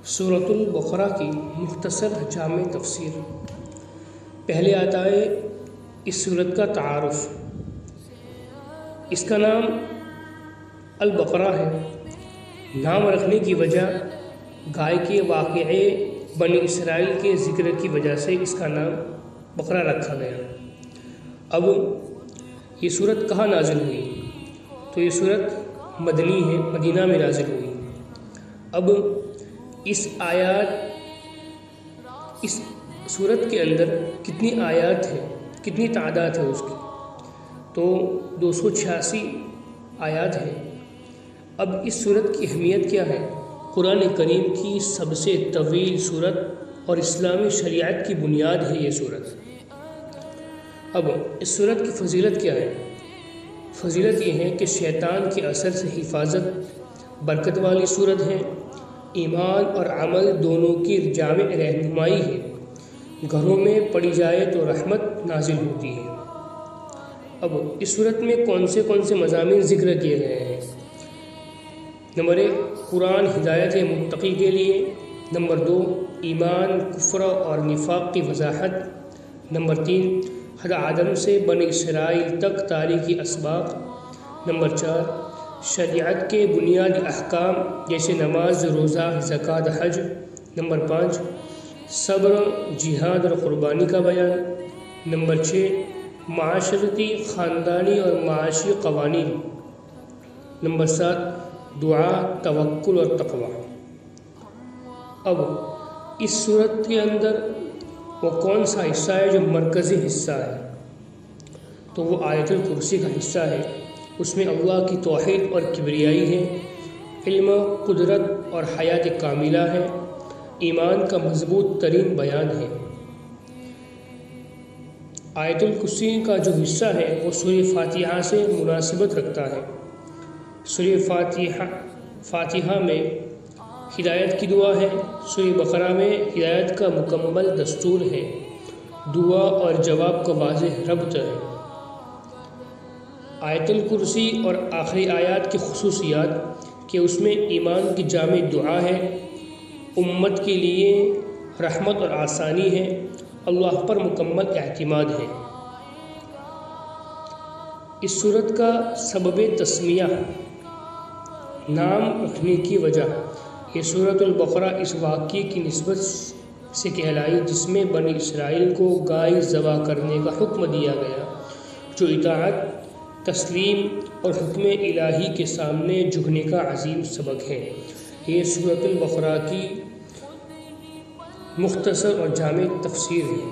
سورۃ البقرہ کی مختصر جامع تفسیر۔ پہلے آتا ہے اس سورت کا تعارف۔ اس کا نام البقرہ ہے۔ نام رکھنے کی وجہ گائے کے واقعے بنی اسرائیل کے ذکر کی وجہ سے اس کا نام بقرہ رکھا گیا۔ اب یہ سورت کہاں نازل ہوئی؟ تو یہ سورت مدنی ہے، مدینہ میں نازل ہوئی۔ اب اس سورت کے اندر کتنی آیات ہیں، کتنی تعداد ہے اس کی؟ تو 286 آیات ہیں۔ اب اس سورت کی اہمیت کیا ہے؟ قرآن کریم کی سب سے طویل سورت اور اسلامی شریعت کی بنیاد ہے یہ سورت۔ اب اس سورت کی فضیلت کیا ہے؟ فضیلت یہ ہے کہ شیطان کے اثر سے حفاظت، برکت والی سورت ہے، ایمان اور عمل دونوں کی جامع رہنمائی ہے، گھروں میں پڑھی جائے تو رحمت نازل ہوتی ہے۔ اب اس صورت میں کون سے مضامین ذکر کیے گئے ہیں؟ نمبر 1 قرآن ہدایت متقی کے لیے، نمبر 2 ایمان، کفر اور نفاق کی وضاحت، نمبر 3 حد آدم سے بنی اسرائیل تک تاریخی اسباق، نمبر 4 شریعت کے بنیادی احکام جیسے نماز، روزہ، زکوٰۃ، حج، نمبر 5 صبر، جہاد اور قربانی کا بیان، نمبر 6 معاشرتی، خاندانی اور معاشی قوانین، نمبر 7 دعا، توکل اور تقوی۔ اب اس صورت کے اندر وہ کون سا حصہ ہے جو مرکزی حصہ ہے؟ تو وہ آیت الکرسی کا حصہ ہے۔ اس میں اللہ کی توحید اور کبریائی ہے، علم، قدرت اور حیات کاملہ ہے، ایمان کا مضبوط ترین بیان ہے۔ آیت الکرسی کا جو حصہ ہے وہ سورہ فاتحہ سے مناسبت رکھتا ہے۔ سورہ فاتحہ میں ہدایت کی دعا ہے، سورہ بقرہ میں ہدایت کا مکمل دستور ہے، دعا اور جواب کا واضح ربط ہے۔ آیت الکرسی اور آخری آیات کی خصوصیات کہ اس میں ایمان کی جامع دعا ہے، امت کے لیے رحمت اور آسانی ہے، اللہ پر مکمل اعتماد ہے۔ اس سورت کا سبب تسمیہ، نام رکھنے کی وجہ، یہ سورۃ البقرہ اس واقعے کی نسبت سے کہلائی جس میں بنی اسرائیل کو گائے ذبح کرنے کا حکم دیا گیا، جو اطاعت، تسلیم اور حکم الہی کے سامنے جھکنے کا عظیم سبق ہے۔ یہ سورۃ البقرہ کی مختصر اور جامع تفسیر ہے۔